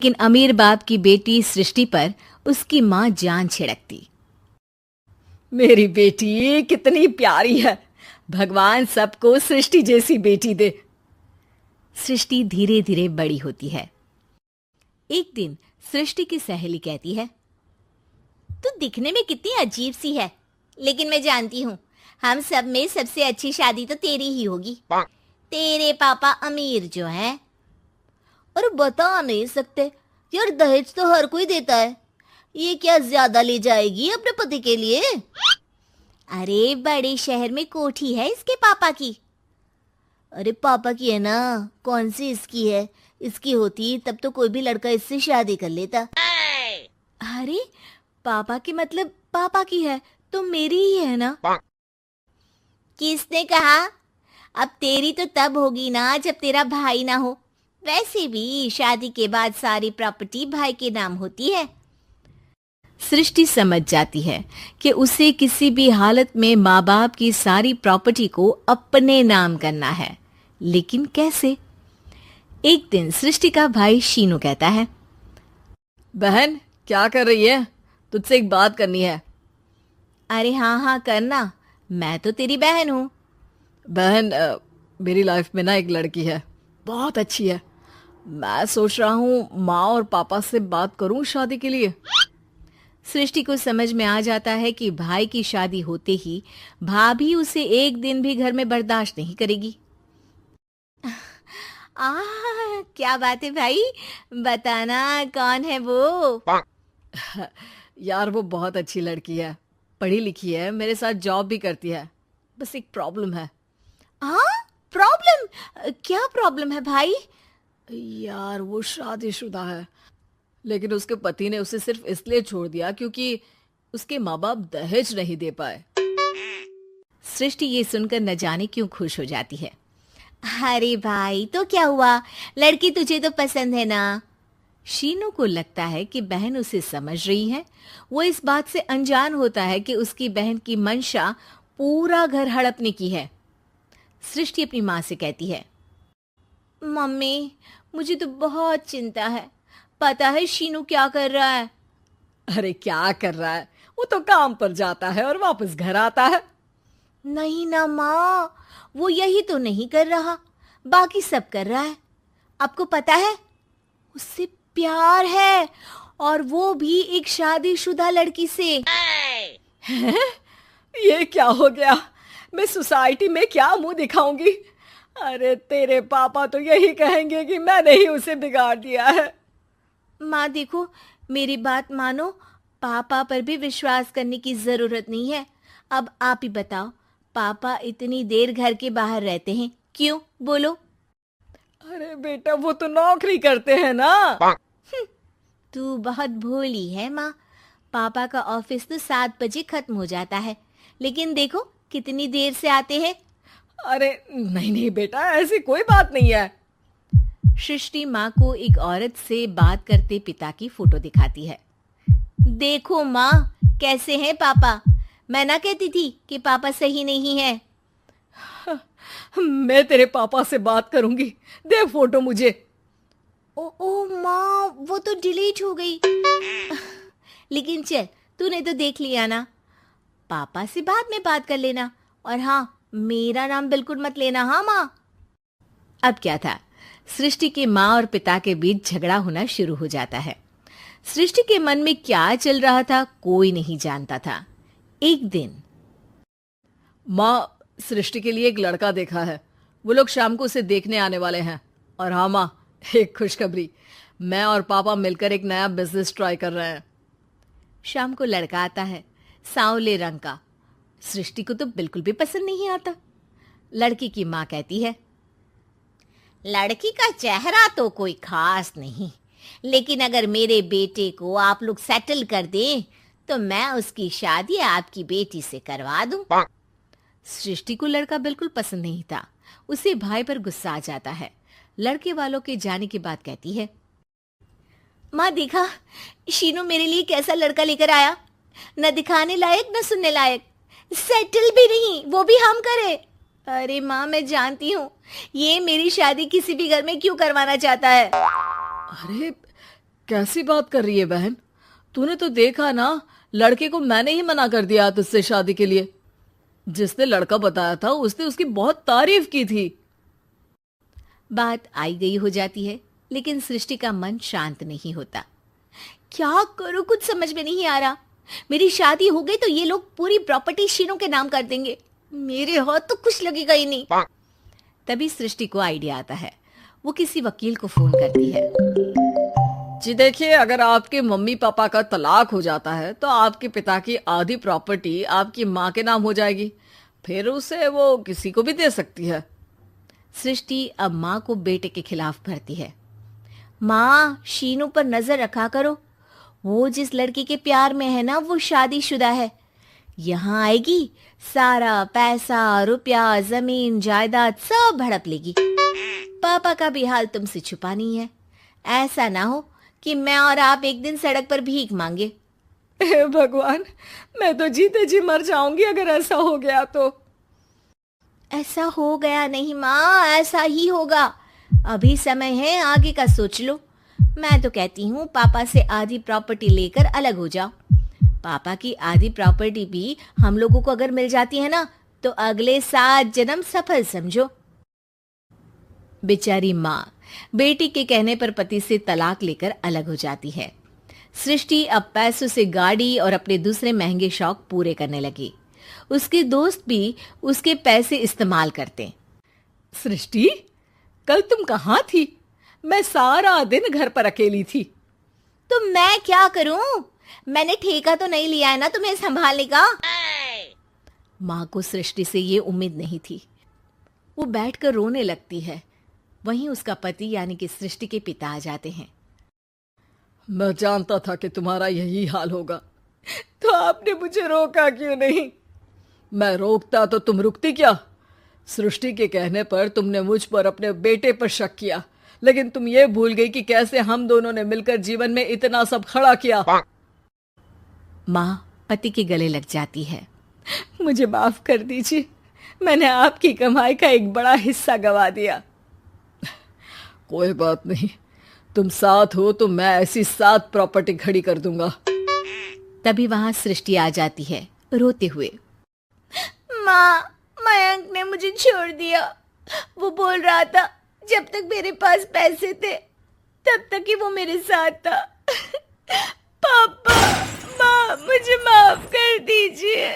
लेकिन अमीर बाप की बेटी सृष्टि पर उसकी माँ जान छिड़कती। मेरी बेटी कितनी प्यारी है, भगवान सबको सृष्टि जैसी बेटी दे। सृष्टि धीरे धीरे बड़ी होती है। एक दिन सृष्टि की सहेली कहती है, तू दिखने में कितनी अजीब सी है, लेकिन मैं जानती हूँ हम सब में सबसे अच्छी शादी तो तेरी ही होगी। तेरे पापा अमीर जो हैं। और बता नहीं सकते यार, दहेज तो हर कोई देता है, ये क्या ज्यादा ले जाएगी अपने पति के लिए? अरे बड़े शहर में कोठी है इसके पापा की। अरे पापा की है ना, कौन सी इसकी है? इसकी होती तब तो कोई भी लड़का इससे शादी कर लेता। अरे पापा की मतलब पापा की है तो मेरी ही है ना? किसने कहा? अब तेरी तो तब होगी ना जब तेरा भाई ना हो। वैसे भी शादी के बाद सारी प्रॉपर्टी भाई के नाम होती है। सृष्टि समझ जाती है कि उसे किसी भी हालत में माँ बाप की सारी प्रॉपर्टी को अपने नाम करना है, लेकिन कैसे? एक दिन सृष्टि का भाई शीनू कहता है, बहन क्या कर रही है? तुझसे एक बात करनी है। अरे हाँ हाँ करना, मैं तो तेरी बहन हूँ। बहन मेरी लाइफ में ना एक लड़की है, बहुत अच्छी है। मैं सोच रहा हूँ माँ और पापा से बात करूँ शादी के लिए। सृष्टि को समझ में आ जाता है कि भाई की शादी होते ही भाभी उसे एक दिन भी घर में बर्दाश्त नहीं करेगी। क्या बात है भाई, बताना कौन है वो? यार वो बहुत अच्छी लड़की है, पढ़ी लिखी है, मेरे साथ जॉब भी करती है। बस एक प्रॉब्लम है। हाँ प्रॉब्लम? क्या प्रॉब्लम है भाई? यार वो शादीशुदा है, लेकिन उसके पति ने उसे सिर्फ इसलिए छोड़ दिया क्योंकि उसके माँ बाप दहेज नहीं दे पाए। सृष्टि ये सुनकर न जाने क्यों खुश हो जाती है। अरे भाई तो क्या हुआ, लड़की तुझे तो पसंद है ना? शीनू को लगता है कि बहन उसे समझ रही है। वो इस बात से अनजान होता है कि उसकी बहन की मंशा पूरा घर हड़पने की है। सृष्टि अपनी माँ से कहती है, मम्मी मुझे तो बहुत चिंता है। पता है शीनू क्या कर रहा है? अरे क्या कर रहा है? वो तो काम पर जाता है और वापस घर आता है। नहीं ना माँ, वो यही तो नहीं कर रहा, बाकी सब कर रहा है। आपको पता है उससे प्यार है, और वो भी एक शादीशुदा लड़की से। हैं? ये क्या हो गया? मैं सोसाइटी में क्या मुंह दिखाऊंगी? अरे तेरे पापा तो यही कहेंगे कि मैंने ही उसे बिगाड़ दिया है। माँ देखो, मेरी बात मानो, पापा पर भी विश्वास करने की जरूरत नहीं है। अब आप ही बताओ, पापा इतनी देर घर के बाहर रहते हैं क्यों? बोलो। अरे बेटा वो तो नौकरी करते हैं ना। तू बहुत भोली है माँ। पापा का ऑफिस तो 7 बजे खत्म हो जाता है, लेकिन देखो कितनी देर से आते हैं। अरे नहीं नहीं बेटा, ऐसी कोई बात नहीं है। सृष्टि माँ को एक औरत से बात करते पिता की फोटो दिखाती है। देखो माँ कैसे हैं पापा। मैं ना कहती थी कि पापा सही नहीं है। मैं तेरे पापा से बात करूंगी, दे फोटो मुझे। ओ माँ, वो तो डिलीट हो गई। लेकिन चल, तूने तो देख लिया ना। पापा से बाद में बात कर लेना, और हाँ मेरा नाम बिल्कुल मत लेना। हाँ माँ। अब क्या था, सृष्टि के माँ और पिता के बीच झगड़ा होना शुरू हो जाता है। सृष्टि के मन में क्या चल रहा था कोई नहीं जानता था। एक दिन, माँ सृष्टि के लिए एक लड़का देखा है, वो लोग शाम को उसे देखने आने वाले हैं। और हाँ माँ, एक खुशखबरी, मैं और पापा मिलकर एक नया बिजनेस ट्राई कर रहे हैं। शाम को लड़का आता है, सांवले रंग का। सृष्टि को तो बिल्कुल भी पसंद नहीं आता। लड़की की माँ कहती है, लड़की का चेहरा तो कोई खास नहीं, लेकिन अगर मेरे बेटे को आप लोग सेटल कर दें तो मैं उसकी शादी आपकी बेटी से करवा दूं। सृष्टि को लड़का बिल्कुल पसंद नहीं था। उसे भाई पर गुस्सा आ जाता है। लड़के वालों के जाने के बाद कहती है, माँ देखा शीनू मेरे लिए कैसा लड़का लेकर आया, न दिखाने लायक न सुनने लायक, सेटल भी नहीं, वो भी हम करे। अरे माँ मैं जानती हूँ ये मेरी शादी किसी भी घर में क्यों करवाना चाहता है। अरे कैसी बात कर रही है बहन? तूने तो देखा ना, लड़के को मैंने ही मना कर दिया तुझसे शादी के लिए। जिसने लड़का बताया था उसने उसकी बहुत तारीफ की थी। बात आई गई हो जाती है, लेकिन सृष्टि का मन शांत नहीं होता। क्या करूं, कुछ समझ में नहीं आ रहा। मेरी शादी हो गई तो ये लोग पूरी प्रॉपर्टी शीनू के नाम कर देंगे, मेरे हाथ तो कुछ लगेगा ही नहीं। तभी सृष्टि को आइडिया आता है। वो किसी वकील को फोन करती है। जी देखिए, अगर आपके मम्मी पापा का तलाक हो जाता है तो आपके पिता की आधी प्रॉपर्टी आपकी माँ के नाम हो जाएगी, फिर उसे वो किसी को भी दे सकती है। सृष्टि अब माँ को बेटे के खिलाफ भरती है। माँ, शीनू पर नजर रखा करो, वो जिस लड़की के प्यार में है ना वो शादीशुदा है। यहाँ आएगी, सारा पैसा रुपया जमीन जायदाद सब हड़प लेगी। पापा का भी हाल तुमसे छुपा नहीं है। ऐसा ना हो कि मैं और आप एक दिन सड़क पर भीख मांगे। हे भगवान, मैं तो जीते जी मर जाऊंगी अगर ऐसा हो गया तो। ऐसा हो गया नहीं माँ, ऐसा ही होगा। अभी समय है, आगे का सोच लो। मैं तो कहती हूँ पापा से आधी प्रॉपर्टी लेकर अलग हो जाओ। पापा की आधी प्रॉपर्टी भी हम लोगों को अगर मिल जाती है ना तो अगले 7 जन्म सफल समझो। बेचारी माँ बेटी के कहने पर पति से तलाक लेकर अलग हो जाती है। सृष्टि अब पैसों से गाड़ी और अपने दूसरे महंगे शौक पूरे करने लगी। उसके दोस्त भी उसके पैसे इस्तेमाल करते। सृष्टि, कल तुम कहाँ थी? मैं सारा दिन घर पर अकेली थी। तो मैं क्या करूं? मैंने ठेका तो नहीं लिया है ना तुम्हें संभालने का। माँ को सृष्टि से ये उम्मीद नहीं थी। वो बैठकर रोने लगती है। वहीं उसका पति यानी कि सृष्टि के पिता आ जाते हैं। मैं जानता था कि तुम्हारा यही हाल होगा, तो आपने मुझे रोका क्यों नहीं? मैं रोकता तो तुम रुकती क्या? सृष्टि के कहने पर तुमने मुझ पर अपने बेटे पर शक किया, लेकिन तुम ये भूल गई कि कैसे हम दोनों ने मिलकर जीवन में इतना सब खड़ा किया। माँ पति के गले लग जाती है। मुझे माफ कर दीजिए, मैंने आपकी कमाई का एक बड़ा हिस्सा गवा दिया। कोई बात नहीं, तुम साथ हो तो मैं ऐसी 7 प्रॉपर्टी खड़ी कर दूंगा। तभी वहां सृष्टि आ जाती है रोते हुए। माँ, मयंक ने मुझे छोड़ दिया। वो बोल रहा था जब तक मेरे पास पैसे थे तब तक ही वो मेरे साथ था। पापा, माँ, मुझे माफ कर दीजिए।